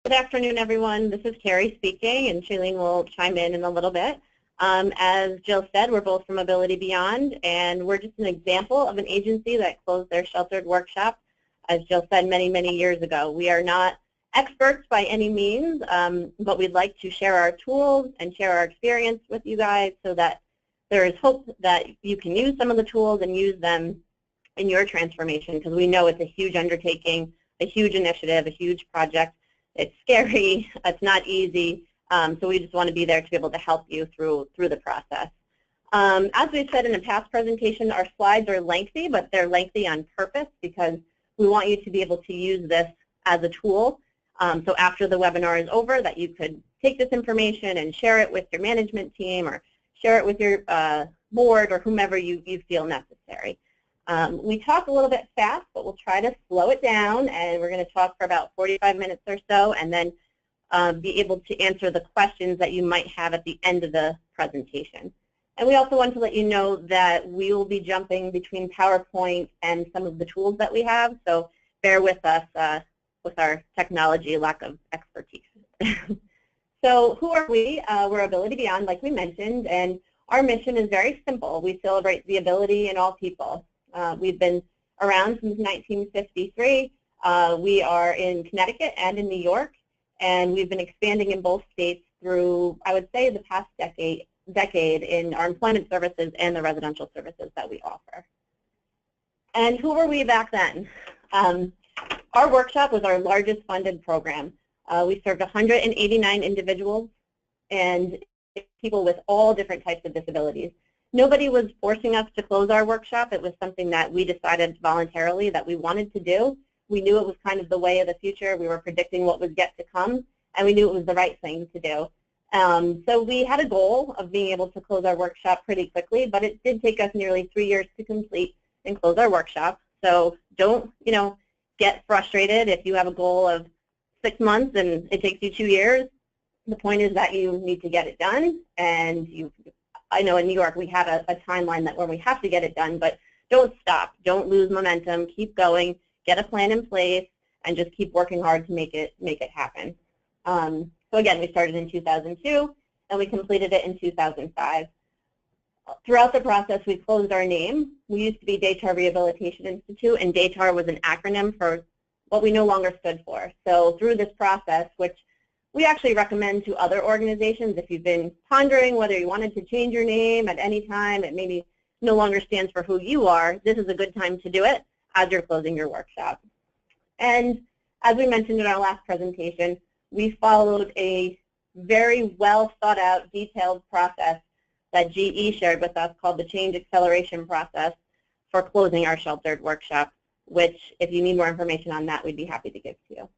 Good afternoon, everyone. This is Carrie speaking, and Shailene will chime in a little bit. As Jill said, we're both from Ability Beyond, and we're just an example of an agency that closed their sheltered workshop, as Jill said, many, many years ago. We are not experts by any means, but we'd like to share our tools and share our experience with you guys so that there is hope that you can use some of the tools and use them in your transformation, because we know it's a huge undertaking, a huge initiative, a huge project. It's scary, it's not easy, so we just want to be there to be able to help you through the process. As we've said in a past presentation, our slides are lengthy, but they're lengthy on purpose because we want you to be able to use this as a tool. So after the webinar is over, that you could take this information and share it with your management team or share it with your board or whomever you feel necessary. We talk a little bit fast, but we'll try to slow it down, and we're going to talk for about 45 minutes or so, and then be able to answer the questions that you might have at the end of the presentation. And we also want to let you know that we will be jumping between PowerPoint and some of the tools that we have, so bear with us with our technology lack of expertise. So who are we? We're Ability Beyond, like we mentioned, and our mission is very simple. We celebrate the ability in all people. We've been around since 1953. We are in Connecticut and in New York, and we've been expanding in both states through, I would say, the past decade in our employment services and the residential services that we offer. And who were we back then? Our workshop was our largest funded program. We served 189 individuals and people with all different types of disabilities. Nobody was forcing us to close our workshop. It was something that we decided voluntarily that we wanted to do. We knew it was kind of the way of the future. We were predicting what was yet to come, and we knew it was the right thing to do. So we had a goal of being able to close our workshop pretty quickly, but it did take us nearly 3 years to complete and close our workshop. So don't, get frustrated if you have a goal of 6 months and it takes you 2 years. The point is that you need to get it done, and I know in New York we have a timeline that where we have to get it done, but don't stop. Don't lose momentum. Keep going. Get a plan in place, and just keep working hard to make it happen. So again, we started in 2002, and we completed it in 2005. Throughout the process, we closed our name. We used to be Daytar Rehabilitation Institute, and Daytar was an acronym for what we no longer stood for. So through this process, which we actually recommend to other organizations, if you've been pondering whether you wanted to change your name at any time, it maybe no longer stands for who you are, this is a good time to do it as you're closing your workshop. And as we mentioned in our last presentation, we followed a very well thought out, detailed process that GE shared with us called the Change Acceleration Process for closing our sheltered workshop, which if you need more information on that, we'd be happy to give to you.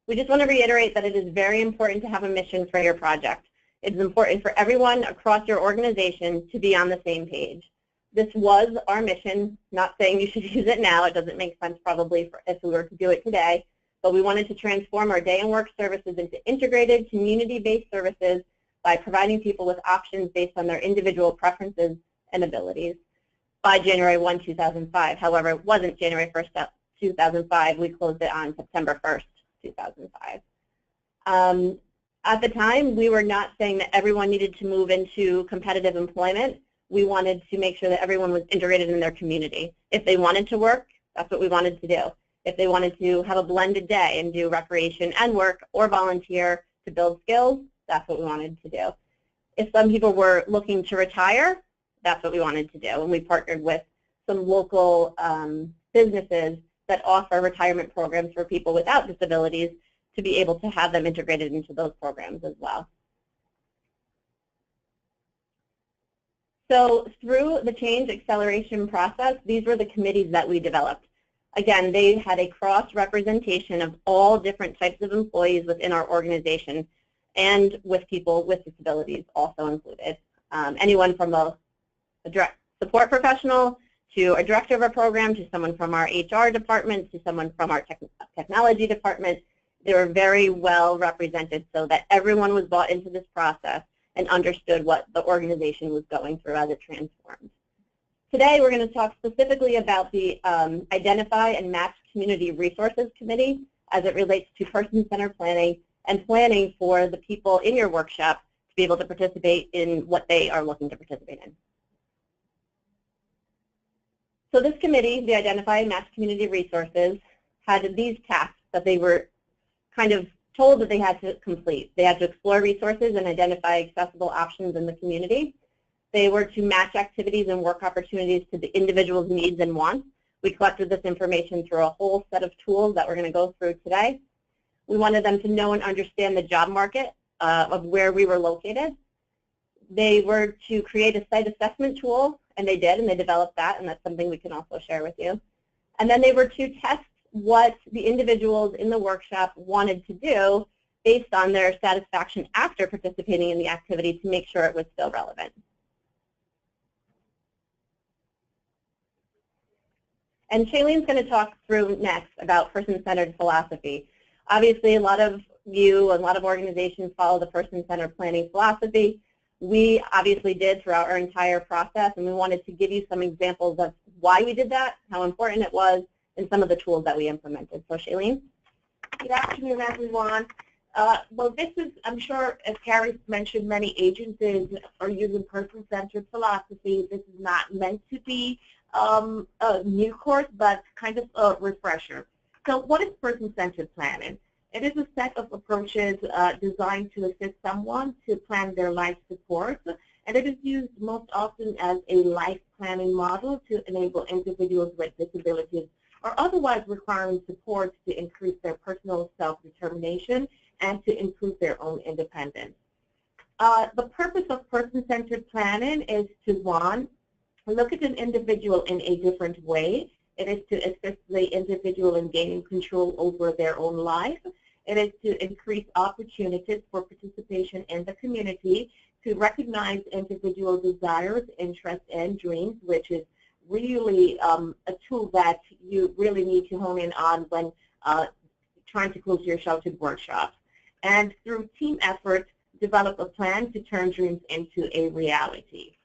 We just want to reiterate that it is very important to have a mission for your project. It is important for everyone across your organization to be on the same page. This was our mission, not saying you should use it now. It doesn't make sense probably if we were to do it today, but we wanted to transform our day and work services into integrated community-based services by providing people with options based on their individual preferences and abilities by January 1, 2005. However, it wasn't January 1st, 2005. We closed it on September 1st. 2005. At the time, we were not saying that everyone needed to move into competitive employment. We wanted to make sure that everyone was integrated in their community. If they wanted to work, that's what we wanted to do. If they wanted to have a blended day and do recreation and work or volunteer to build skills, that's what we wanted to do. If some people were looking to retire, that's what we wanted to do. And we partnered with some local businesses that offer retirement programs for people without disabilities to be able to have them integrated into those programs as well. So through the change acceleration process, these were the committees that we developed. Again, they had a cross-representation of all different types of employees within our organization and with people with disabilities also included. Anyone from a direct support professional to a director of a program, to someone from our HR department, to someone from our technology department. They were very well represented so that everyone was bought into this process and understood what the organization was going through as it transformed. Today we're going to talk specifically about the Identify and Match Community Resources Committee. as it relates to person-centered planning and planning for the people in your workshop to be able to participate in what they are looking to participate in. So this committee, the Identify and Match Community Resources, had these tasks that they were kind of told that they had to complete. They had to explore resources and identify accessible options in the community. They were to match activities and work opportunities to the individual's needs and wants. We collected this information through a whole set of tools that we're going to go through today. We wanted them to know and understand the job market of where we were located. They were to create a site assessment tool, and they did, and they developed that, and that's something we can also share with you. And then they were to test what the individuals in the workshop wanted to do based on their satisfaction after participating in the activity to make sure it was still relevant. And Shailene's going to talk through next about person-centered philosophy. Obviously, a lot of you, a lot of organizations follow the person-centered planning philosophy. We obviously did throughout our entire process, and we wanted to give you some examples of why we did that, how important it was, and some of the tools that we implemented. So Shailene? Good afternoon, everyone. Well, this is, I'm sure, as Carrie mentioned, many agencies are using person-centered philosophy. This is not meant to be a new course, but kind of a refresher. So what is person-centered planning? It is a set of approaches designed to assist someone to plan their life support, and it is used most often as a life planning model to enable individuals with disabilities or otherwise requiring support to increase their personal self-determination and to improve their own independence. The purpose of person-centered planning is to, one, look at an individual in a different way. It is to assist the individual in gaining control over their own life. It is to increase opportunities for participation in the community, to recognize individual desires, interests, and dreams, which is really a tool that you really need to hone in on when trying to close your sheltered workshops. And through team effort, develop a plan to turn dreams into a reality.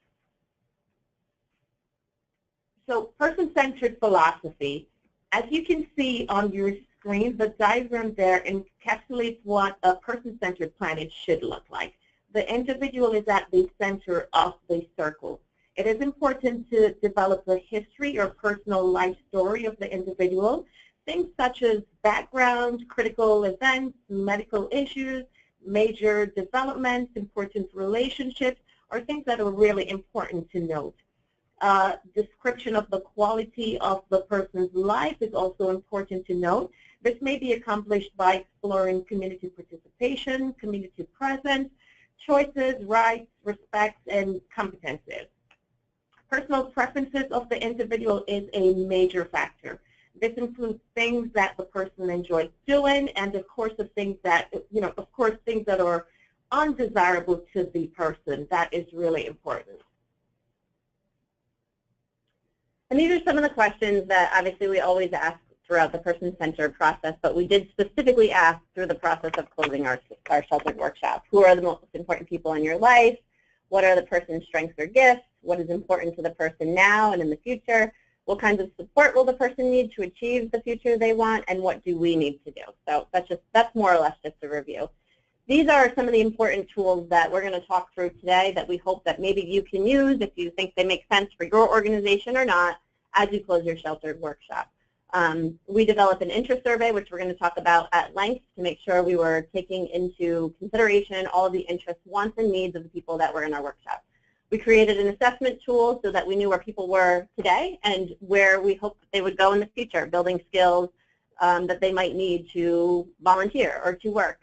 So person-centered philosophy, as you can see on your screen, the diagram there encapsulates what a person-centered planning should look like. The individual is at the center of the circle. It is important to develop the history or personal life story of the individual, things such as background, critical events, medical issues, major developments, important relationships, or things that are really important to note. Description of the quality of the person's life is also important to note. This may be accomplished by exploring community participation, community presence, choices, rights, respects, and competencies. Personal preferences of the individual is a major factor. This includes things that the person enjoys doing, and of course, the things that, things that are undesirable to the person. That is really important. And these are some of the questions that obviously we always ask throughout the person-centered process, but we did specifically ask through the process of closing our sheltered workshop. Who are the most important people in your life? What are the person's strengths or gifts? What is important to the person now and in the future? What kinds of support will the person need to achieve the future they want? And what do we need to do? So that's more or less just a review. These are some of the important tools that we're going to talk through today that we hope that maybe you can use if you think they make sense for your organization or not as you close your sheltered workshop. We developed an interest survey, which we're going to talk about at length to make sure we were taking into consideration all of the interests, wants, and needs of the people that were in our workshop. We created an assessment tool so that we knew where people were today and where we hoped that they would go in the future, building skills that they might need to volunteer or to work.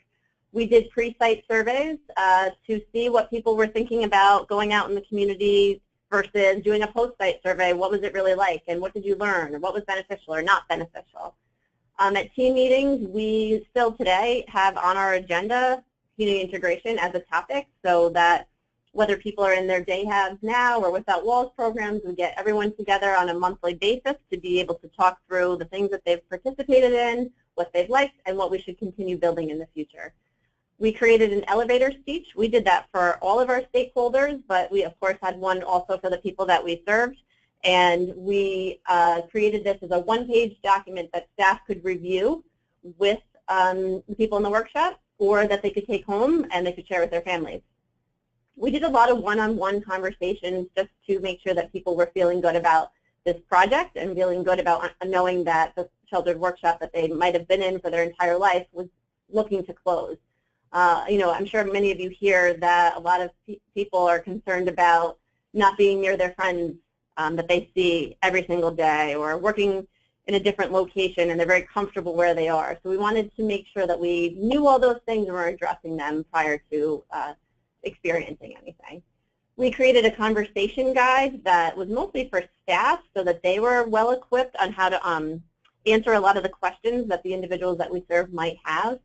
We did pre-site surveys to see what people were thinking about going out in the community versus doing a post-site survey. What was it really like, and what did you learn, or what was beneficial or not beneficial? At team meetings, we still today have on our agenda community integration as a topic, so that whether people are in their day halves now or Without Walls programs, we get everyone together on a monthly basis to be able to talk through the things that they've participated in, what they've liked, and what we should continue building in the future. We created an elevator speech. We did that for all of our stakeholders, but we, of course, had one also for the people that we served. And we created this as a one-page document that staff could review with the people in the workshop, or that they could take home and they could share with their families. We did a lot of one-on-one conversations just to make sure that people were feeling good about this project and feeling good about knowing that the sheltered workshop that they might have been in for their entire life was looking to close. You know, I'm sure many of you hear that a lot of people are concerned about not being near their friends that they see every single day, or working in a different location and they're very comfortable where they are. So we wanted to make sure that we knew all those things and were addressing them prior to experiencing anything. We created a conversation guide that was mostly for staff so that they were well equipped on how to answer a lot of the questions that the individuals that we serve might have.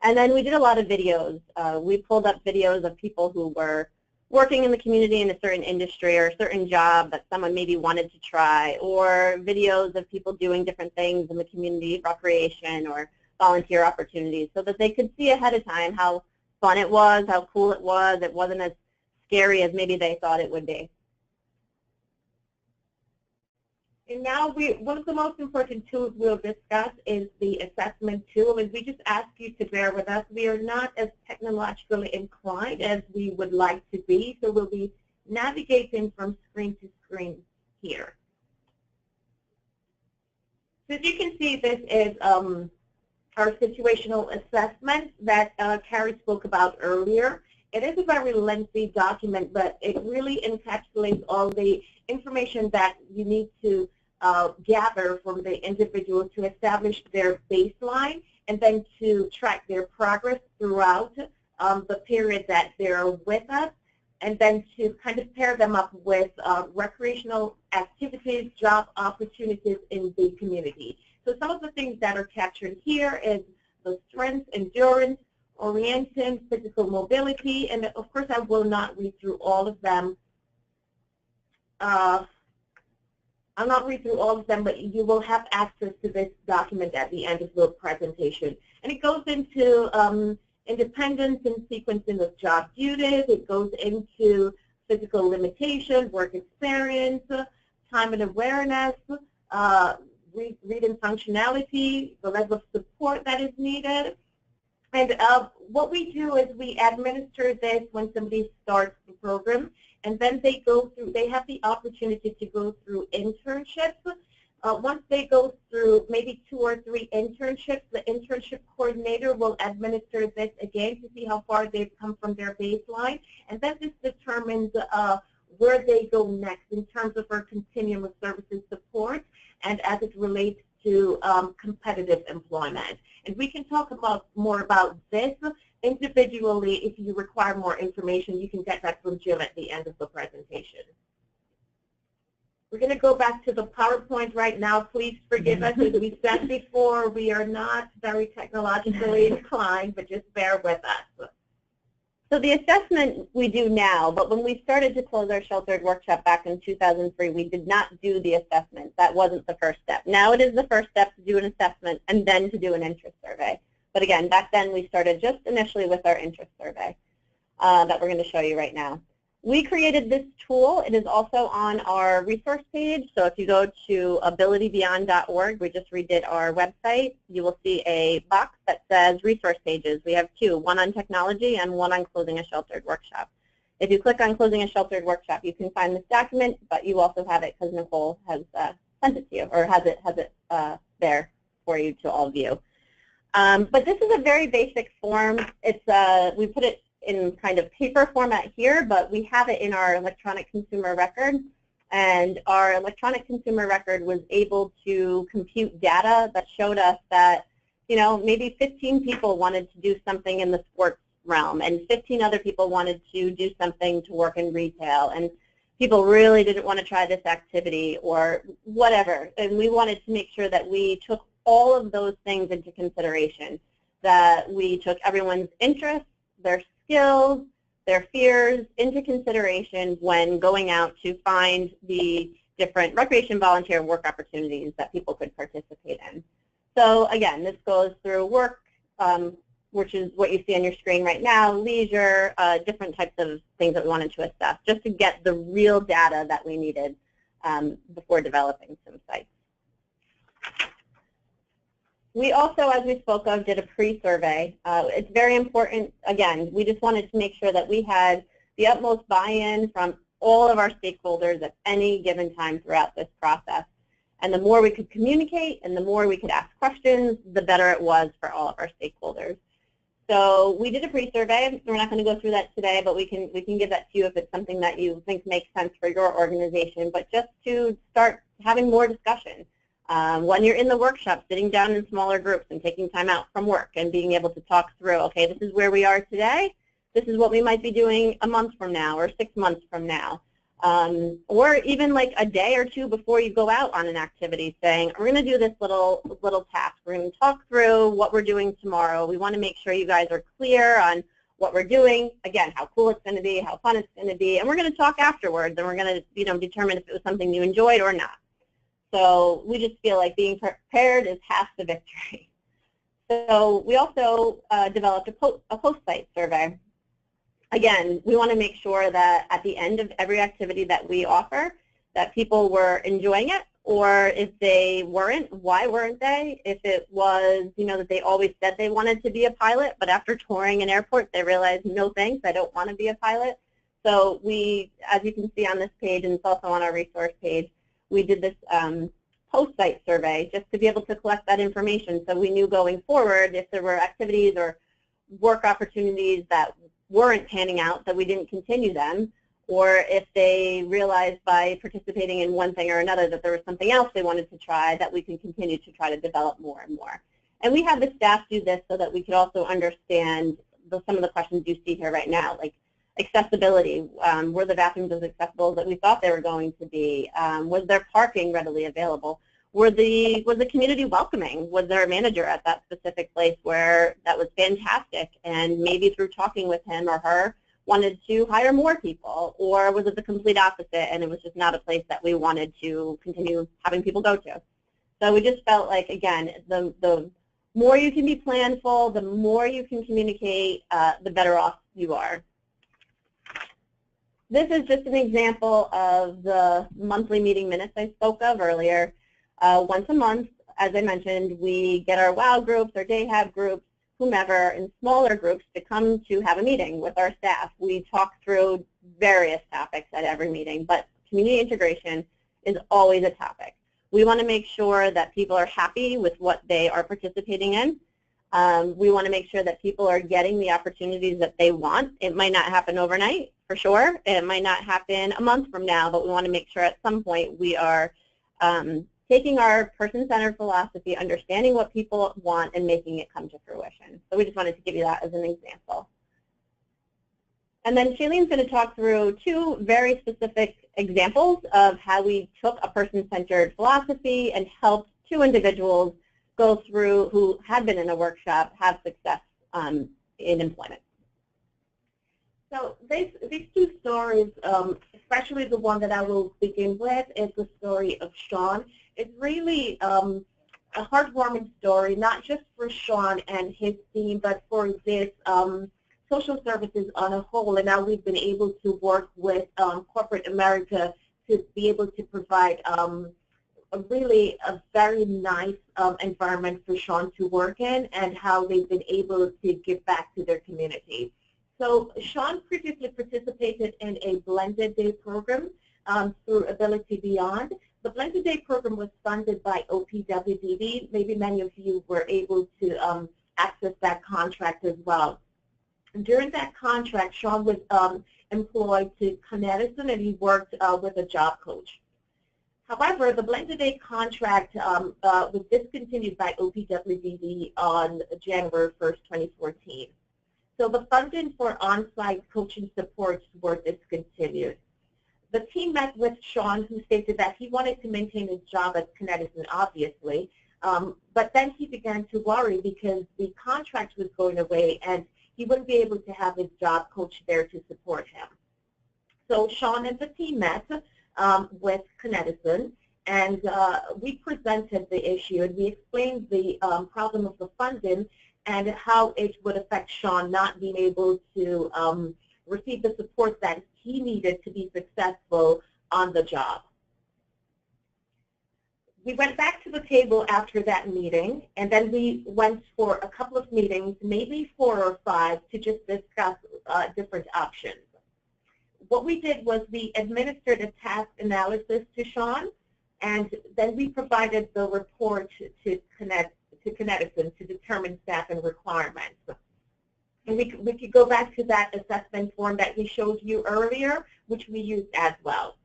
And then we did a lot of videos. We pulled up videos of people who were working in the community in a certain industry or a certain job that someone maybe wanted to try, or videos of people doing different things in the community, recreation or volunteer opportunities, so that they could see ahead of time how fun it was, how cool it was. It wasn't as scary as maybe they thought it would be. And now one of the most important tools we'll discuss is the assessment tool, and we just ask you to bear with us. We are not as technologically inclined as we would like to be, so we'll be navigating from screen to screen here. So as you can see, this is our situational assessment that Carrie spoke about earlier. It is a very lengthy document, but it really encapsulates all the information that you need to gather from the individual to establish their baseline and then to track their progress throughout the period that they're with us, and then to kind of pair them up with recreational activities, job opportunities in the community. So some of the things that are captured here is the strength, endurance, orienting, physical mobility, and of course I will not read through all of them. I'll not read through all of them, but you will have access to this document at the end of the presentation. And it goes into independence and sequencing of job duties. It goes into physical limitations, work experience, time and awareness, reading functionality, the level of support that is needed. And what we do is we administer this when somebody starts the program, and then they go through, they have the opportunity to go through internships. Once they go through maybe 2 or 3 internships, the internship coordinator will administer this again to see how far they've come from their baseline, and then this determines where they go next in terms of our continuum of services support and as it relates to competitive employment. And we can talk more about this individually. If you require more information, you can get that from Jill at the end of the presentation. We're going to go back to the PowerPoint right now. Please forgive us. As we said before, we are not very technologically inclined, but just bear with us. So the assessment we do now, but when we started to close our sheltered workshop back in 2003, we did not do the assessment. That wasn't the first step. Now it is the first step to do an assessment and then to do an interest survey. But again, back then we started just initially with our interest survey that we're going to show you right now. We created this tool. It is also on our resource page. So if you go to abilitybeyond.org, we just redid our website, you will see a box that says resource pages. We have 2, one on technology and one on closing a sheltered workshop. If you click on closing a sheltered workshop, you can find this document, but you also have it because Nicole has sent it to you, or has it there for you to all view. But this is a very basic form. It's we put it in kind of paper format here, but we have it in our electronic consumer record, and our electronic consumer record was able to compute data that showed us that, you know, maybe 15 people wanted to do something in the sports realm, and 15 other people wanted to do something to work in retail, and people really didn't want to try this activity or whatever. And we wanted to make sure that we took all of those things into consideration, that we took everyone's interests, their skills, their fears into consideration when going out to find the different recreation, volunteer, and work opportunities that people could participate in. So again, this goes through work, which is what you see on your screen right now, leisure, different types of things that we wanted to assess, just to get the real data that we needed before developing some sites. We also, as we spoke of, did a pre-survey. It's very important. Again, we just wanted to make sure that we had the utmost buy-in from all of our stakeholders at any given time throughout this process. And the more we could communicate and the more we could ask questions, the better it was for all of our stakeholders. So we did a pre-survey. We're not going to go through that today, but we can give that to you if it's something that you think makes sense for your organization. But just to start having more discussion. When you're in the workshop, sitting down in smaller groups and taking time out from work and being able to talk through, okay, this is where we are today. This is what we might be doing a month from now or 6 months from now. Or even like a day or two before you go out on an activity saying, we're going to do this little task. We're going to talk through what we're doing tomorrow. We want to make sure you guys are clear on what we're doing, again, how cool it's going to be, how fun it's going to be, and we're going to talk afterwards, and we're going to determine if it was something you enjoyed or not. So we just feel like being prepared is half the victory. So we also developed a post-site survey. Again, we want to make sure that at the end of every activity that we offer, that people were enjoying it, or if they weren't, why weren't they? If it was, that they always said they wanted to be a pilot, but after touring an airport, they realized, no thanks, I don't want to be a pilot. So we, as you can see on this page, and it's also on our resource page, we did this post-site survey just to be able to collect that information so we knew going forward if there were activities or work opportunities that weren't panning out, that we didn't continue them, or if they realized by participating in one thing or another that there was something else they wanted to try, that we can continue to try to develop more and more. And we had the staff do this so that we could also understand some of the questions you see here right now, like accessibility. Were the bathrooms as accessible as we thought they were going to be? Was there parking readily available? Was the community welcoming? Was there a manager at that specific place where that was fantastic and maybe through talking with him or her wanted to hire more people? Or was it the complete opposite and it was just not a place that we wanted to continue having people go to? So we just felt like, again, the more you can be planful, the more you can communicate, the better off you are. This is just an example of the monthly meeting minutes I spoke of earlier. Once a month, as I mentioned, we get our WOW groups, our DayHab groups, whomever, in smaller groups to come to have a meeting with our staff. We talk through various topics at every meeting, but community integration is always a topic. We want to make sure that people are happy with what they are participating in. We want to make sure that people are getting the opportunities that they want. It might not happen overnight, for sure. It might not happen a month from now, but we want to make sure at some point we are taking our person-centered philosophy, understanding what people want, and making it come to fruition. So we just wanted to give you that as an example. And then Shailene's going to talk through two very specific examples of how we took a person-centered philosophy and helped two individuals go through who had been in a workshop have success in employment. So these two stories, especially the one that I will begin with, is the story of Sean. It's really a heartwarming story, not just for Sean and his team, but for this social services on a whole. And now we've been able to work with corporate America to be able to provide a very nice environment for Sean to work in, and how they've been able to give back to their community. So Sean previously participated in a blended day program through Ability Beyond. The blended day program was funded by OPWDD. Maybe many of you were able to access that contract as well. During that contract, Sean was employed to Con Edison, and he worked with a job coach. However, the blended day contract was discontinued by OPWDD on January 1st, 2014. So the funding for on-site coaching supports were discontinued. The team met with Sean, who stated that he wanted to maintain his job at Con Edison, obviously, but then he began to worry because the contract was going away and he wouldn't be able to have his job coach there to support him. So Sean and the team met with Con Edison, and we presented the issue, and we explained the problem of the funding and how it would affect Sean not being able to receive the support that he needed to be successful on the job. We went back to the table after that meeting, and then we went for a couple of meetings, maybe 4 or 5, to just discuss different options. What we did was we administered a task analysis to Sean, and then we provided the report to Connedison to determine staffing requirements. And we could go back to that assessment form that we showed you earlier, which we used as well.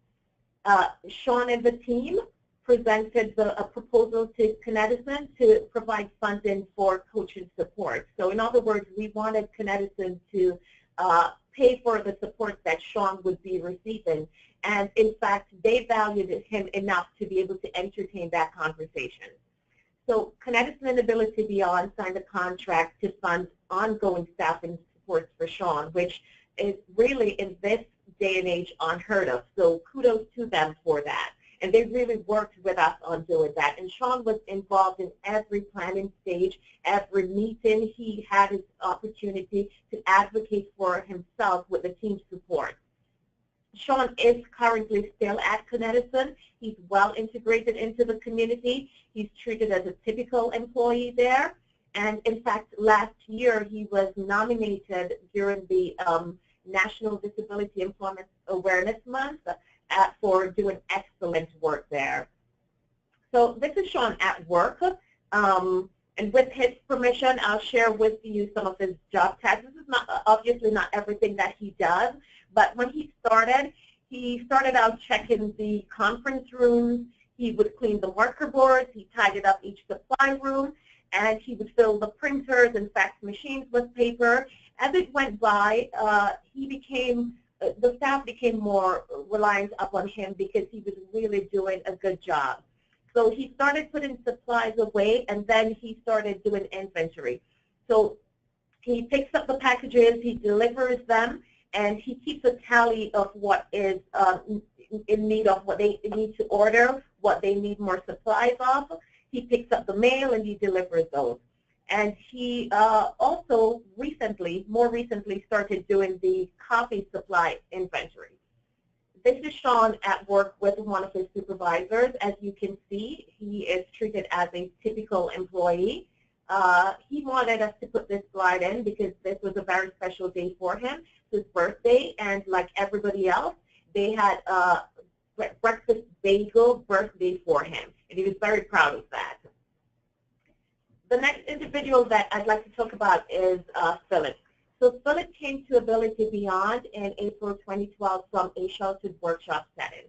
Sean and the team presented a proposal to Connedison to provide funding for coaching support. So in other words, we wanted Connedison to pay for the support that Sean would be receiving. And in fact, they valued him enough to be able to entertain that conversation. So Connedison and Ability Beyond signed a contract to fund ongoing staffing supports for Sean, which is really in this day and age unheard of. So kudos to them for that. And they really worked with us on doing that. And Sean was involved in every planning stage, every meeting. He had his opportunity to advocate for himself with the team support. Sean is currently still at Connedison. He's well integrated into the community. He's treated as a typical employee there. And in fact, last year he was nominated during the National Disability Employment Awareness Month for doing excellent work there. So this is Sean at work. And with his permission, I'll share with you some of his job tasks. This is not obviously not everything that he does, but when he started out checking the conference rooms. He would clean the marker boards. He tidied up each supply room, and he would fill the printers and fax machines with paper. As it went by, the staff became more reliant upon him because he was really doing a good job. So he started putting supplies away, and then he started doing inventory. So he picks up the packages, he delivers them, and he keeps a tally of what is in need of, what they need to order, what they need more supplies of. He picks up the mail and he delivers those. And he also more recently started doing the coffee supply inventory. This is Sean at work with one of his supervisors. As you can see, he is treated as a typical employee. He wanted us to put this slide in because this was a very special day for him, his birthday, and like everybody else, they had a breakfast bagel birthday for him, and he was very proud of that. The next individual that I'd like to talk about is Philip. So Philip came to Ability Beyond in April 2012 from a sheltered workshop setting.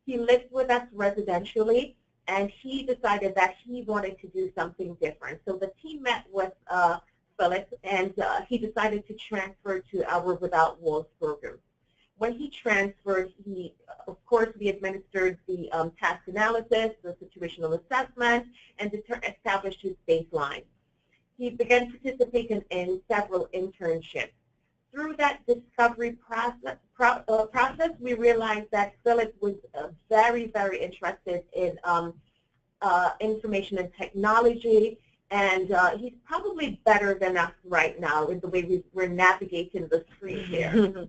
He lived with us residentially, and he decided that he wanted to do something different. So the team met with Philip, and he decided to transfer to our Without Walls program. When he transferred, of course, we administered the task analysis, the situational assessment, and established his baseline. He began participating in several internships. Through that discovery process, we realized that Philip was very, very interested in information and technology, and he's probably better than us right now in the way we're navigating the screen here.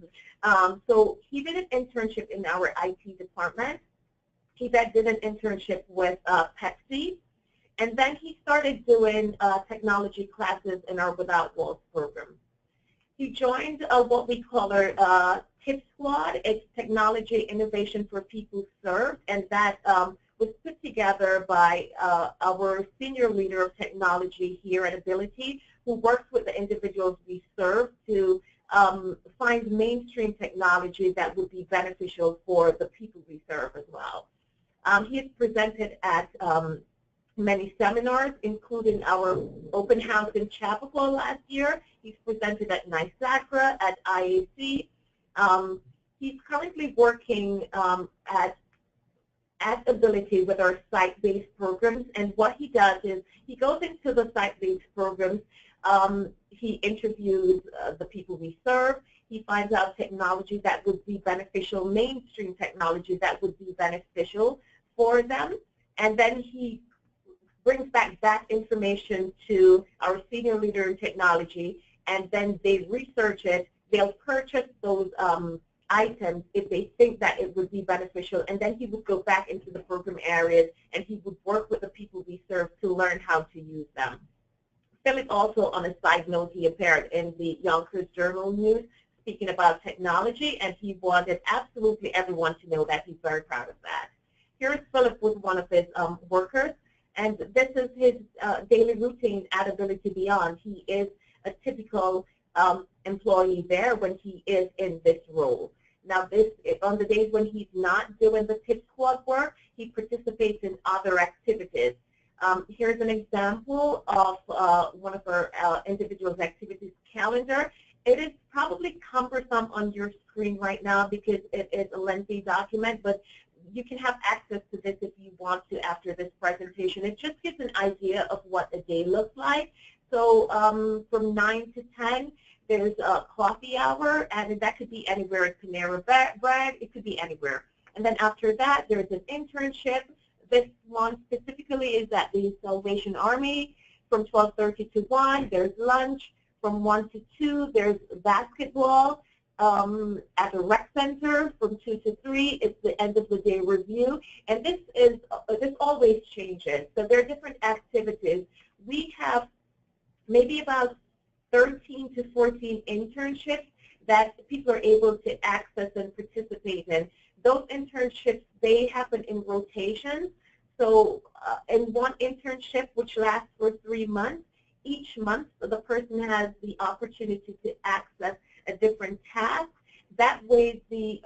So he did an internship in our IT department. He then did an internship with Pepsi. And then he started doing technology classes in our Without Walls program. He joined what we call our TIP Squad. It's Technology Innovation for People Served, and that was put together by our senior leader of technology here at Ability, who works with the individuals we serve to find mainstream technology that would be beneficial for the people we serve as well. He has presented at many seminars, including our open house in Chapel last year. He's presented at NYSACRA, at IAC. He's currently working at Ability with our site-based programs, and what he does is he goes into the site-based programs. He interviews the people we serve. He finds out technology that would be beneficial, mainstream technology that would be beneficial for them, and then he brings back that information to our senior leader in technology, and then they research it. They'll purchase those items if they think that it would be beneficial, and then he would go back into the program areas and he would work with the people we serve to learn how to use them. Philip also, on a side note, he appeared in the Yonkers Journal News speaking about technology, and he wanted absolutely everyone to know that. He's very proud of that. Here is Philip with one of his workers, and this is his daily routine at Ability Beyond. He is a typical employee there when he is in this role. Now, on the days when he's not doing the tip squad work, he participates in other activities. Here's an example of one of our individual's activities calendar. It is probably cumbersome on your screen right now because it is a lengthy document, but you can have access to this if you want to after this presentation. It just gives an idea of what a day looks like. So from 9 to 10, there's a coffee hour, and that could be anywhere at Panera Bread. It could be anywhere. And then after that, there's an internship. This one specifically is at the Salvation Army from 12:30 to 1. There's lunch. From 1 to 2, there's basketball. At the rec center from 2 to 3, it's the end of the day review. And this always changes. So there are different activities. We have maybe about 13 to 14 internships that people are able to access and participate in. Those internships, they happen in rotations. So in one internship, which lasts for 3 months, each month the person has the opportunity to access a different task. That way the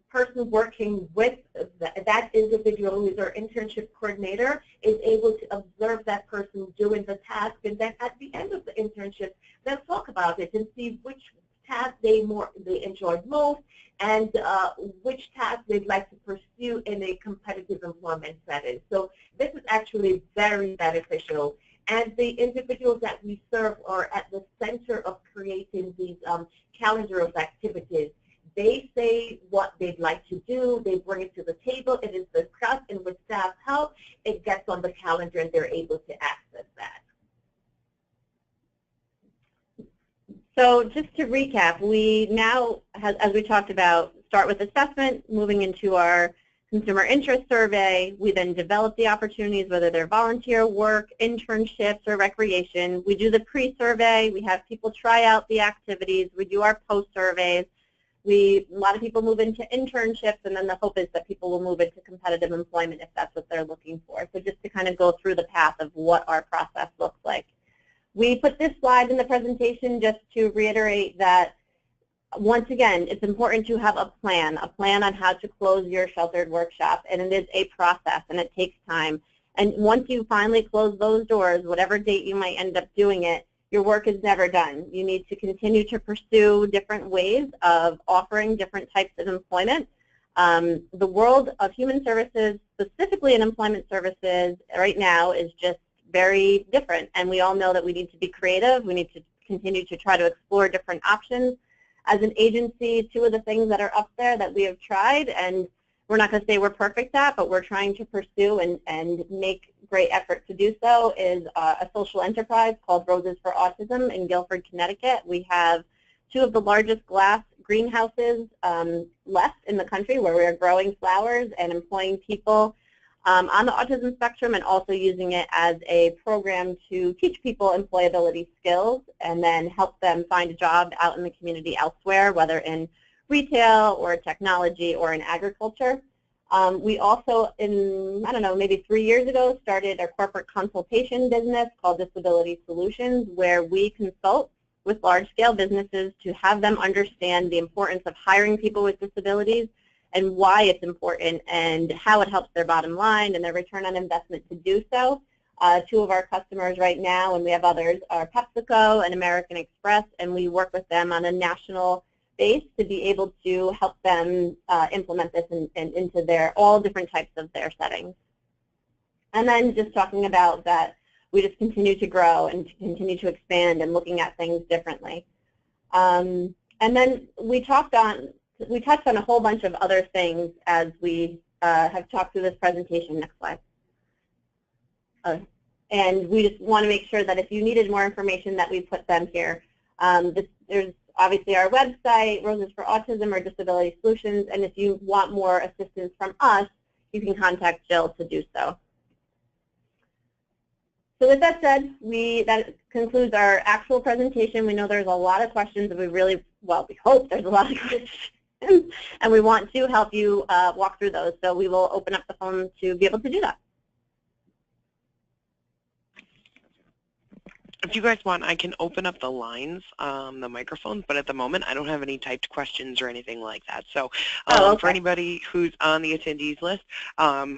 person working with that individual who is our internship coordinator is able to observe that person doing the task, and then at the end of the internship they'll talk about it and see which task they enjoyed most and which task they'd like to pursue in a competitive employment setting. So this is actually very beneficial. And the individuals that we serve are at the center of creating these calendar of activities. They say what they'd like to do, they bring it to the table, it is discussed, and with staff help, it gets on the calendar and they're able to access that. So just to recap, we now, as we talked about, start with assessment, moving into our consumer interest survey. We then develop the opportunities, whether they're volunteer work, internships, or recreation. We do the pre-survey. We have people try out the activities. We do our post-surveys. A lot of people move into internships, and then the hope is that people will move into competitive employment if that's what they're looking for. So just to kind of go through the path of what our process looks like. We put this slide in the presentation just to reiterate that once again, it's important to have a plan on how to close your sheltered workshop, and it is a process, and it takes time. And once you finally close those doors, whatever date you might end up doing it, your work is never done. You need to continue to pursue different ways of offering different types of employment. The world of human services, specifically in employment services, right now is just very different, and we all know that we need to be creative. We need to continue to try to explore different options. As an agency, two of the things that are up there that we have tried, and we're not going to say we're perfect at, but we're trying to pursue and make great effort to do so, is a social enterprise called Roses for Autism in Guilford, Connecticut. We have two of the largest glass greenhouses left in the country where we are growing flowers and employing people on the autism spectrum, and also using it as a program to teach people employability skills and then help them find a job out in the community elsewhere, whether in retail or technology or in agriculture. We also, I don't know, maybe 3 years ago, started a corporate consultation business called Disability Solutions, where we consult with large-scale businesses to have them understand the importance of hiring people with disabilities and why it's important and how it helps their bottom line and their return on investment to do so. Two of our customers right now, and we have others, are PepsiCo and American Express, and we work with them on a national base to be able to help them implement this into all different types of their settings. And then just talking about that, we just continue to grow and to continue to expand and looking at things differently. And then we touched on a whole bunch of other things as we have talked through this presentation. Next slide. And we just want to make sure that if you needed more information that we put them here. There's obviously our website, Roses for Autism or Disability Solutions, and if you want more assistance from us, you can contact Jill to do so. So with that said, that concludes our actual presentation. We know there's a lot of questions, and we hope there's a lot of questions, and we want to help you walk through those. So we will open up the phone to be able to do that. If you guys want, I can open up the lines, the microphones, but at the moment I don't have any typed questions or anything like that. So for anybody who's on the attendees list,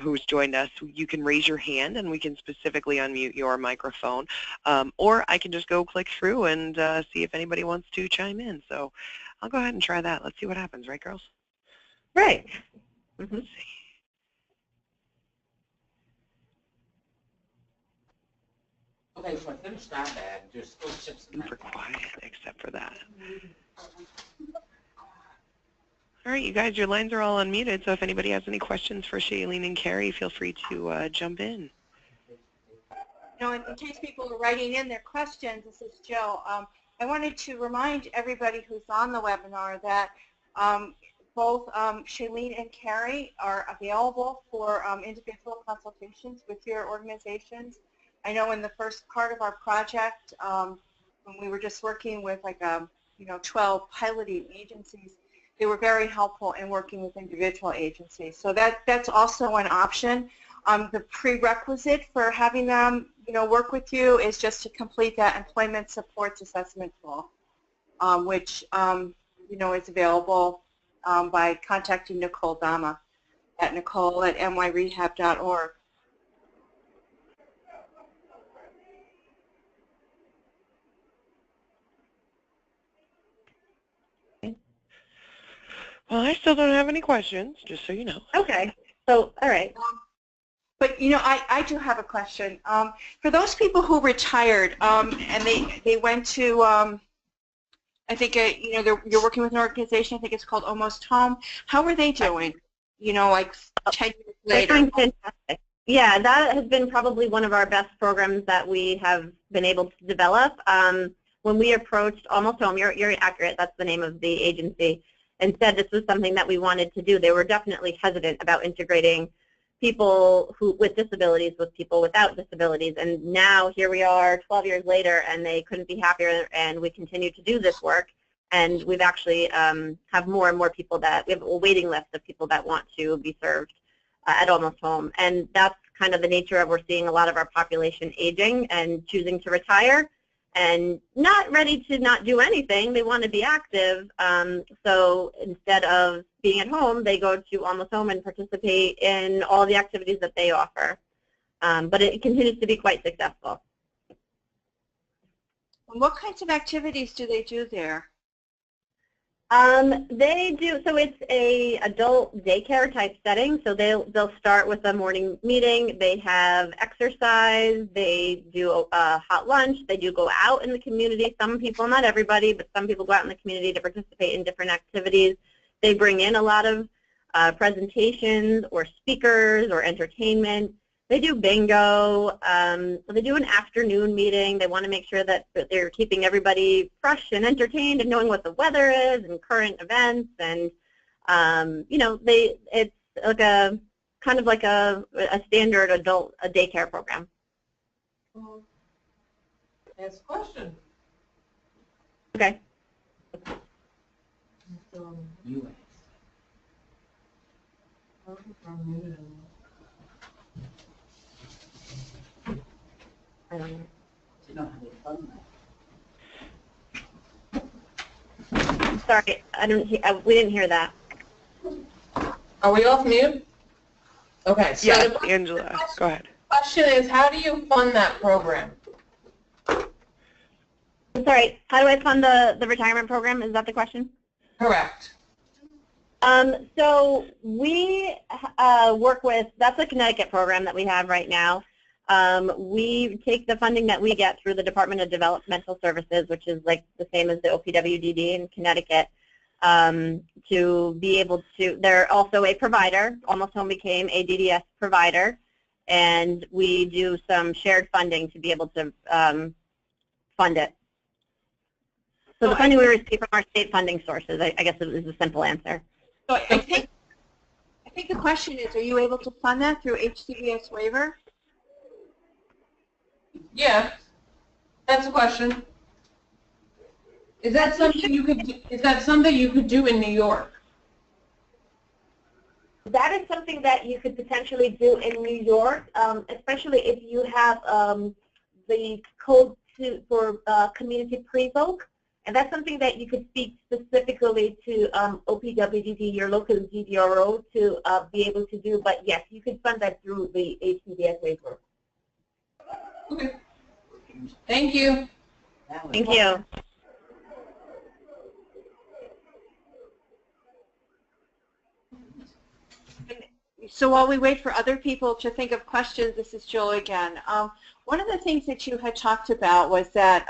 who's joined us, you can raise your hand and we can specifically unmute your microphone. Or I can just go click through and see if anybody wants to chime in. So I'll go ahead and try that. Let's see what happens, right, girls? Right. Let's see. Okay, so I finished that bag. There's still chips in Super that. quiet except for that. All right, you guys, your lines are all unmuted, so if anybody has any questions for Shailene and Carrie, feel free to jump in. In case people are writing in their questions, this is Jill. I wanted to remind everybody who's on the webinar that both Shailene and Carrie are available for individual consultations with your organizations. I know in the first part of our project, when we were just working with 12 piloting agencies, they were very helpful in working with individual agencies. So that's also an option. The prerequisite for having them, work with you is just to complete that employment supports assessment tool, which, is available by contacting Nicole Dama at nicole@nyrehab.org. Well, I still don't have any questions, just so you know. Okay. So, all right. But, I do have a question. For those people who retired and they went to, I think, you're working with an organization, I think it's called Almost Home. How are they doing, 10 years later? They're doing fantastic. Yeah, that has been probably one of our best programs that we have been able to develop. When we approached Almost Home, you're accurate, that's the name of the agency, and said this was something that we wanted to do, they were definitely hesitant about integrating people with disabilities with people without disabilities. And now here we are 12 years later, and they couldn't be happier, and we continue to do this work. And we've actually have more and more people that, we have a waiting list of people that want to be served at Almost Home. And that's kind of the nature of, we're seeing a lot of our population aging and choosing to retire and not ready to not do anything. They want to be active. So instead of being at home, they go to Almost Home and participate in all the activities that they offer. But it continues to be quite successful. What kinds of activities do they do there? They do, so it's a adult daycare type setting, so they'll start with a morning meeting, they have exercise, they do a hot lunch, they do go out in the community, some people, not everybody, but some people go out in the community to participate in different activities. They bring in a lot of presentations or speakers or entertainment. They do bingo, they do an afternoon meeting. They want to make sure that they're keeping everybody fresh and entertained and knowing what the weather is and current events. And, it's like a kind of like a standard adult daycare program. Ask a question. Okay. You I don't know. You know how they fund that. Sorry, we didn't hear that. Are we off mute? Okay, so Yes, the Angela, go ahead. question is, how do you fund that program? I'm sorry, how do I fund the retirement program? Is that the question? Correct. So we work with, that's a Connecticut program that we have right now. We take the funding that we get through the Department of Developmental Services, which is like the same as the OPWDD in Connecticut, to be able to, they're also a provider. Almost Home became a DDS provider, and we do some shared funding to be able to fund it. So the funding we receive from our state funding sources, I guess is the simple answer. So I think the question is, are you able to fund that through HCBS waiver? Yeah, that's a question. Is that something you could do, is that something you could do in New York? That is something that you could potentially do in New York, especially if you have the code for community pre-vote. And that's something that you could speak specifically to OPWDD, your local DDRO, to be able to do. But yes, you could fund that through the HCBS waiver. Okay. Thank you. Thank you. So while we wait for other people to think of questions, this is Jill again. One of the things that you had talked about was that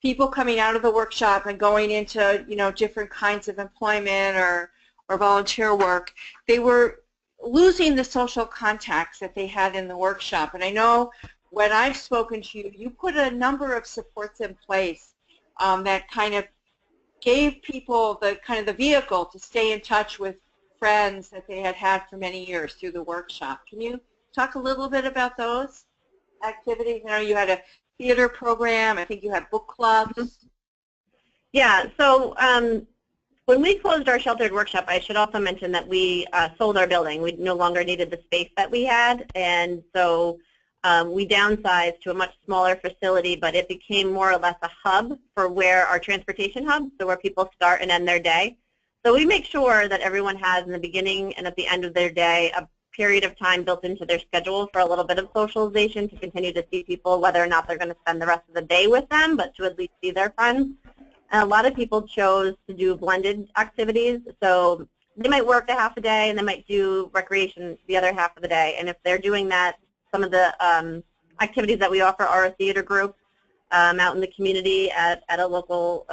people coming out of the workshop and going into, different kinds of employment or volunteer work, they were losing the social contacts that they had in the workshop. And I know when I've spoken to you, you put a number of supports in place that kind of gave people the vehicle to stay in touch with friends that they had had for many years through the workshop. Can you talk a little bit about those activities? I know you had a theater program. I think you had book clubs. Yeah, so when we closed our sheltered workshop, I should also mention that we sold our building. We no longer needed the space that we had, and so we downsized to a much smaller facility, but it became more or less a hub for where our transportation hub, so where people start and end their day. So we make sure that everyone has in the beginning and at the end of their day a period of time built into their schedule for a little bit of socialization to continue to see people, whether or not they're going to spend the rest of the day with them, but to at least see their friends. And a lot of people chose to do blended activities, so they might work a half a day and they might do recreation the other half of the day. And if they're doing that, some of the activities that we offer are a theater group out in the community at a local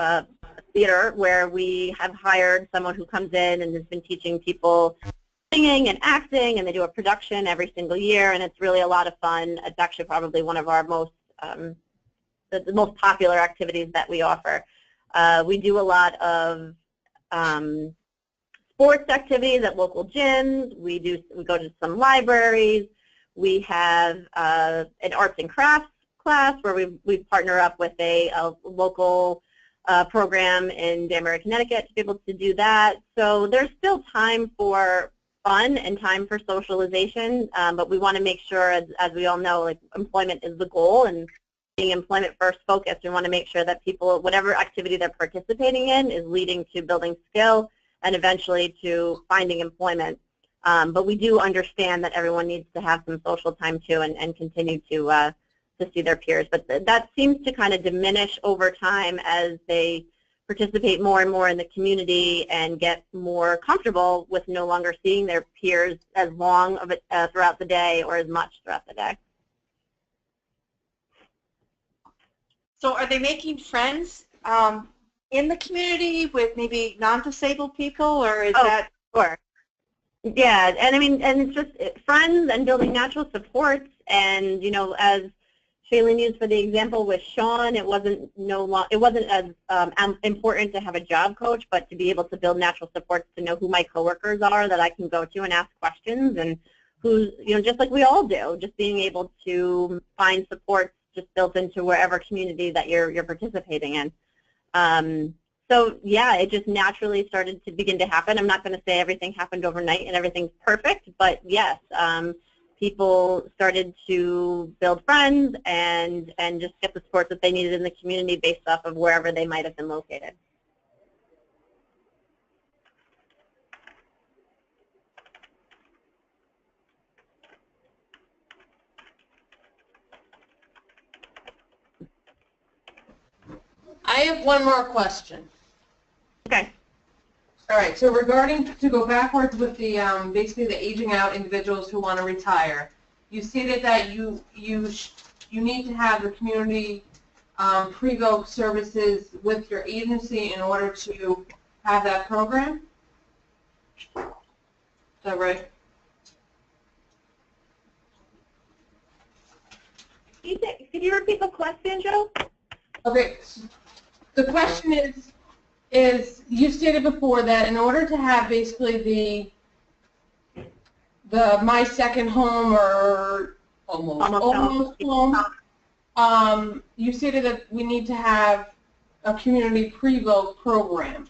theater, where we have hired someone who comes in and has been teaching people singing and acting, and they do a production every single year, and it's really a lot of fun. It's actually probably one of our most the most popular activities that we offer. We do a lot of sports activities at local gyms. We go to some libraries. We have an arts and crafts class where we partner up with a local program in Danbury, Connecticut to be able to do that. So there's still time for fun and time for socialization, but we want to make sure, as we all know, like employment is the goal, and being employment first focused, we want to make sure that people, whatever activity they're participating in, is leading to building skill and eventually to finding employment. But we do understand that everyone needs to have some social time too, and continue to see their peers. But that seems to kind of diminish over time as they participate more and more in the community and get more comfortable with no longer seeing their peers as long of it throughout the day or as much throughout the day. So are they making friends in the community with maybe non-disabled people, or is that? Sure. Yeah, and I mean, and it's just friends and building natural supports, and as Shailene used for the example with Sean, it wasn't as important to have a job coach, but to be able to build natural supports, to know who my coworkers are that I can go to and ask questions, and who's, just like we all do, just being able to find supports just built into wherever community that you're participating in. So yeah, it just naturally started to begin to happen. I'm not going to say everything happened overnight and everything's perfect, but yes, people started to build friends and just get the support that they needed in the community based off of wherever they might have been located. I have one more question. Okay. All right, so regarding, to go backwards with the, basically the aging out individuals who want to retire, you stated that you need to have the community pre-vote services with your agency in order to have that program? Is that right? Could you repeat the question, Joe? Okay. the question is you stated before that in order to have basically the My Second Home or almost home, you stated that we need to have a community pre-vote program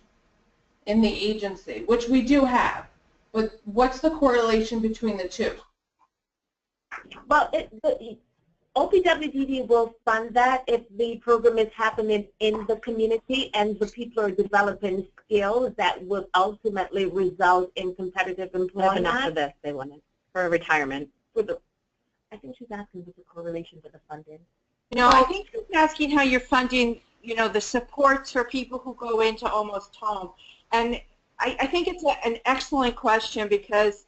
in the agency, which we do have. But what's the correlation between the two? Well, OPWDD will fund that if the program is happening in the community and the people are developing skills that will ultimately result in competitive They have employment. enough for this, they want it, for retirement. I think she's asking for the correlation for the funding. No, I think she's asking how you're funding, the supports for people who go into Almost Home. And I think it's an excellent question because,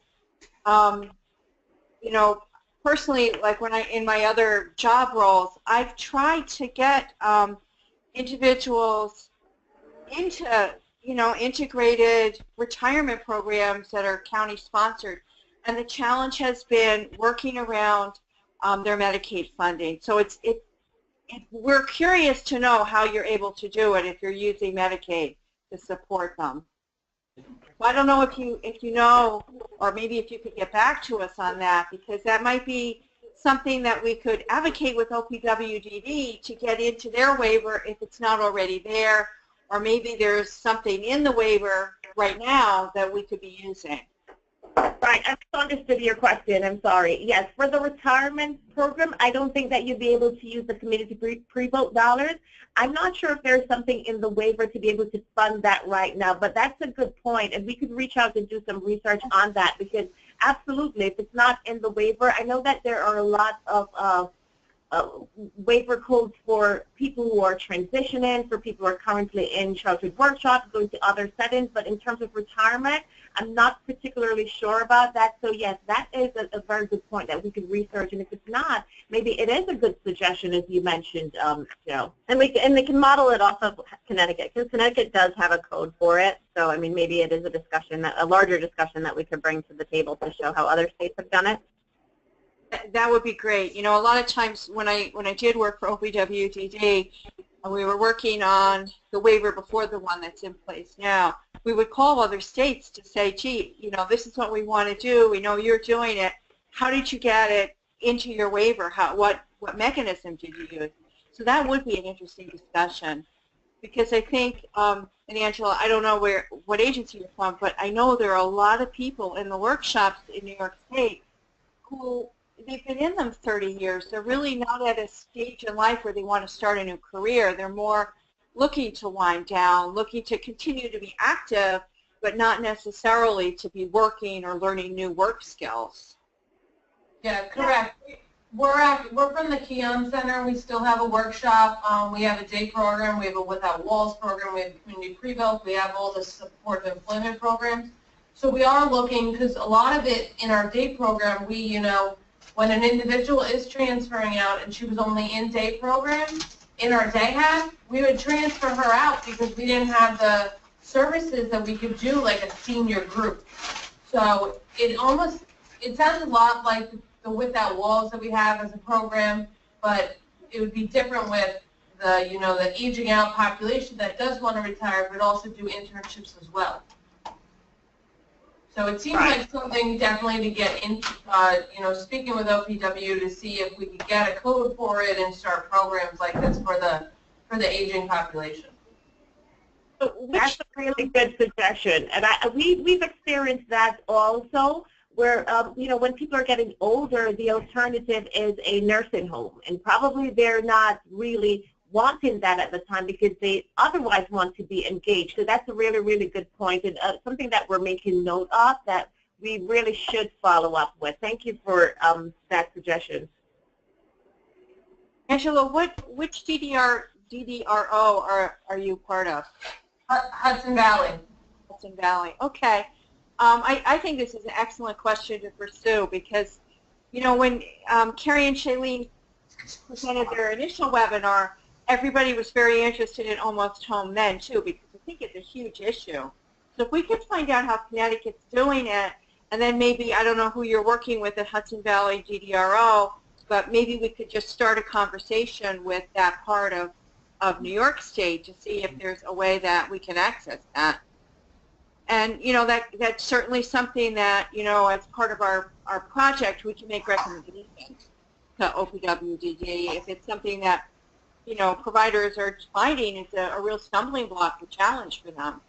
personally, like in my other job roles, I've tried to get individuals into, integrated retirement programs that are county sponsored. And the challenge has been working around their Medicaid funding. So we're curious to know how you're able to do it if you're using Medicaid to support them. Well, I don't know if you know, or maybe if you could get back to us on that, because that might be something that we could advocate with OPWDD to get into their waiver if it's not already there, or maybe there's something in the waiver right now that we could be using. Right, I misunderstood your question. I'm sorry. Yes, for the retirement program, I don't think that you'd be able to use the community pre-vote dollars. I'm not sure if there's something in the waiver to be able to fund that right now, but that's a good point, and we could reach out and do some research on that because absolutely, if it's not in the waiver, I know that there are a lot of waiver codes for people who are transitioning, for people who are currently in sheltered workshops, going to other settings, but in terms of retirement, I'm not particularly sure about that. So yes, that is a very good point that we could research, and if it's not, maybe it is a good suggestion, as you mentioned, Joe. And we can model it off of Connecticut, because Connecticut does have a code for it. So I mean, maybe it is a discussion, a larger discussion that we could bring to the table to show how other states have done it. That would be great. A lot of times when I did work for OPWDD, we were working on the waiver before the one that's in place now. We would call other states to say, gee, this is what we want to do. We know you're doing it. How did you get it into your waiver? What mechanism did you use? So that would be an interesting discussion. Because I think, and Angela, I don't know what agency you're from, but I know there are a lot of people in the workshops in New York State who they've been in them 30 years. They're really not at a stage in life where they want to start a new career. They're more looking to wind down, looking to continue to be active, but not necessarily to be working or learning new work skills. Yeah, correct. We're from the Keon Center. We still have a workshop. We have a day program. We have a Without Walls program. We have community pre-built. We have all the support employment programs. So we are looking, because a lot of it in our day program, we, when an individual is transferring out and she was only in day program, in our day hab, we would transfer her out because we didn't have the services that we could do like a senior group. So it sounds a lot like the Without Walls that we have as a program, but it would be different with the, the aging out population that does want to retire, but also do internships as well. So it seems like something definitely to get into, speaking with OPW to see if we could get a code for it and start programs like this for the aging population. That's a really good suggestion, and we've experienced that also, where when people are getting older, the alternative is a nursing home, and probably they're not really wanting that at the time because they otherwise want to be engaged. So that's a really, really good point, and something that we're making note of that we really should follow up with. Thank you for that suggestion. Angela, which DDRO are you part of? Hudson Valley. Hudson Valley. Okay. I think this is an excellent question to pursue because, when Carrie and Shailene presented their initial webinar, everybody was very interested in Almost Home then, too, because I think it's a huge issue. So if we could find out how Connecticut's doing it, and then maybe, I don't know who you're working with at Hudson Valley DDRO, but maybe we could just start a conversation with that part of of New York State to see if there's a way that we can access that. And, you know, that's certainly something that, you know, as part of our project, we can make recommendations to OPWDD if it's something that, you know, providers are finding is a real stumbling block, a challenge for them.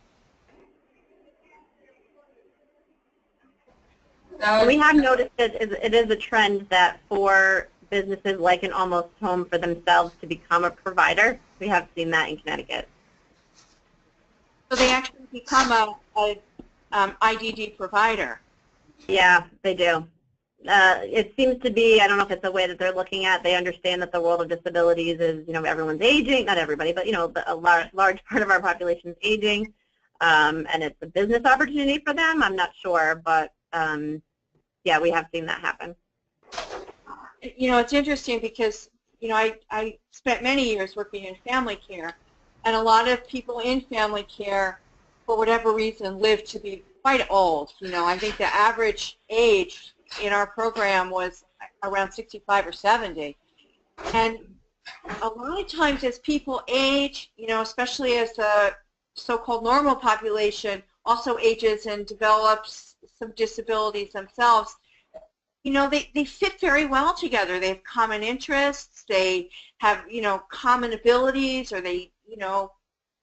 We have noticed that it is a trend that for businesses like an Almost Home for themselves to become a provider. We have seen that in Connecticut. So they actually become a IDD provider. Yeah, they do. It seems to be, I don't know if it's a way that they're looking at, they understand that the world of disabilities is, you know, everyone's aging, not everybody, but, you know, a large part of our population is aging, and it's a business opportunity for them. I'm not sure, but, yeah, we have seen that happen. You know, it's interesting because, you know, I spent many years working in family care, and a lot of people in family care, for whatever reason, live to be quite old. You know, I think the average age in our program was around 65 or 70. And a lot of times as people age, you know, especially as the so-called normal population also ages and develops some disabilities themselves, you know, they fit very well together. They have common interests, they have, you know, common abilities, or they, you know,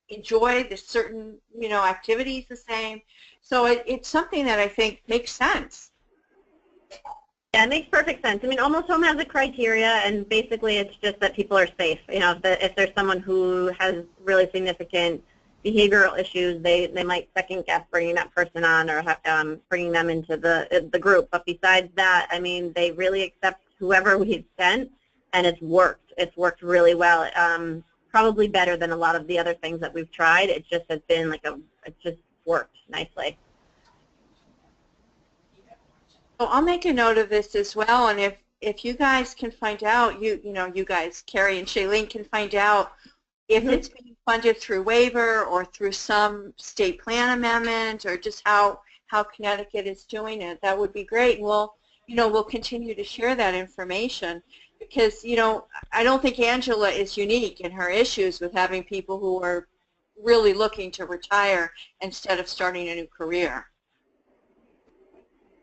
enjoy the certain, you know, activities the same. So it's something that I think makes sense. Yeah, it makes perfect sense. I mean, Almost Home has a criteria, and basically it's just that people are safe. You know, if there's someone who has really significant behavioral issues, they might second guess bringing that person on or bringing them into the group. But besides that, I mean, they really accept whoever we've sent, and it's worked. It's worked really well. Probably better than a lot of the other things that we've tried. It just has been like it just worked nicely. Well, I'll make a note of this as well, and if you guys can find out, you know, you guys, Carrie and Shailene, can find out if it's being funded through waiver or through some state plan amendment, or just how Connecticut is doing it, that would be great. We'll, you know, we'll continue to share that information because, you know, I don't think Angela is unique in her issues with having people who are really looking to retire instead of starting a new career.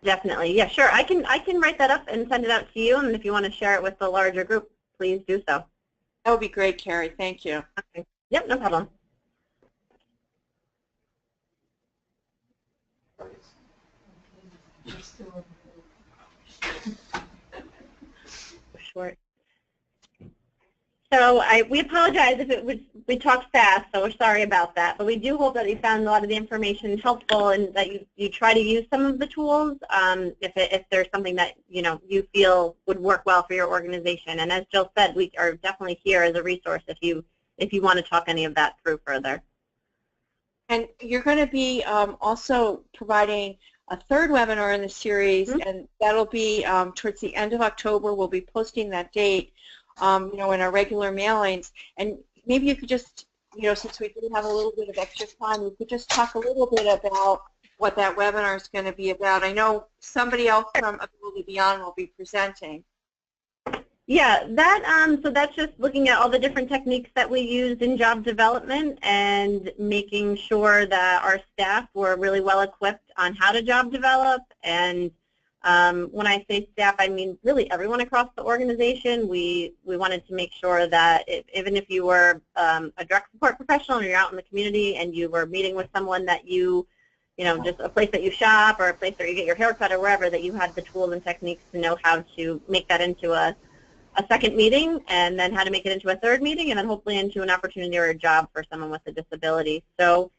Definitely, yeah, sure. I can write that up and send it out to you, and if you want to share it with the larger group, please do so. That would be great, Carrie. Thank you. Okay. Yep, no problem. Short. So we apologize if we talked fast, so we're sorry about that. But we do hope that you found a lot of the information helpful and that you try to use some of the tools if there's something that, you know, you feel would work well for your organization. And as Jill said, we are definitely here as a resource if you want to talk any of that through further. And you're going to be also providing a third webinar in the series, and that'll be towards the end of October. We'll be posting that date. You know, in our regular mailings, and maybe you could just, you know, since we do have a little bit of extra time, we could just talk a little bit about what that webinar is going to be about. I know somebody else from Ability Beyond will be presenting. Yeah, so that's just looking at all the different techniques that we used in job development and making sure that our staff were really well equipped on how to job develop. And when I say staff, I mean really everyone across the organization. We wanted to make sure that even if you were a direct support professional and you're out in the community and you were meeting with someone that you know, just a place that you shop or a place where you get your hair cut or wherever, that you had the tools and techniques to know how to make that into a second meeting, and then how to make it into a third meeting, and then hopefully into an opportunity or a job for someone with a disability. So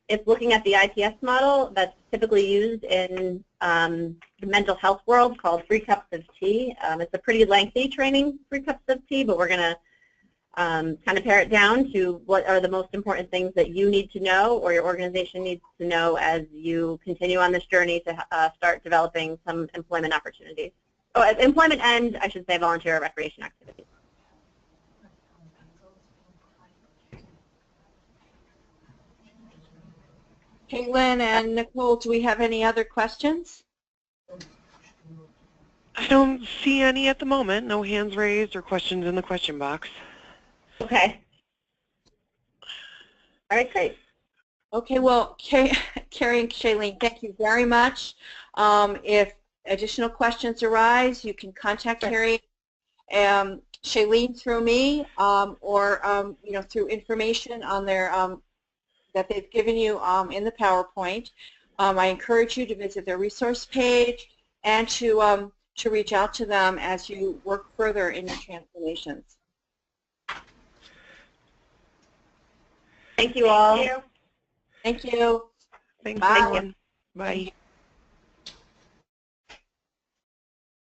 it's looking at the IPS model that's typically used in the mental health world called 3 Cups of Tea. It's a pretty lengthy training, 3 Cups of Tea, but we're going to kind of pare it down to what are the most important things that you need to know or your organization needs to know as you continue on this journey to start developing some employment opportunities. Oh, employment and, I should say, volunteer or recreation activities. Caitlin and Nicole, do we have any other questions? I don't see any at the moment. No hands raised or questions in the question box. Okay. All right, great. Okay, well, Carrie and Shailene, thank you very much. If additional questions arise, you can contact Carrie, Shailene through me, or through information on their that they've given you in the PowerPoint. I encourage you to visit their resource page and to reach out to them as you work further in your transformations. Thank you all. Thank you. Thank you. Thanks, Bye. everyone. Bye.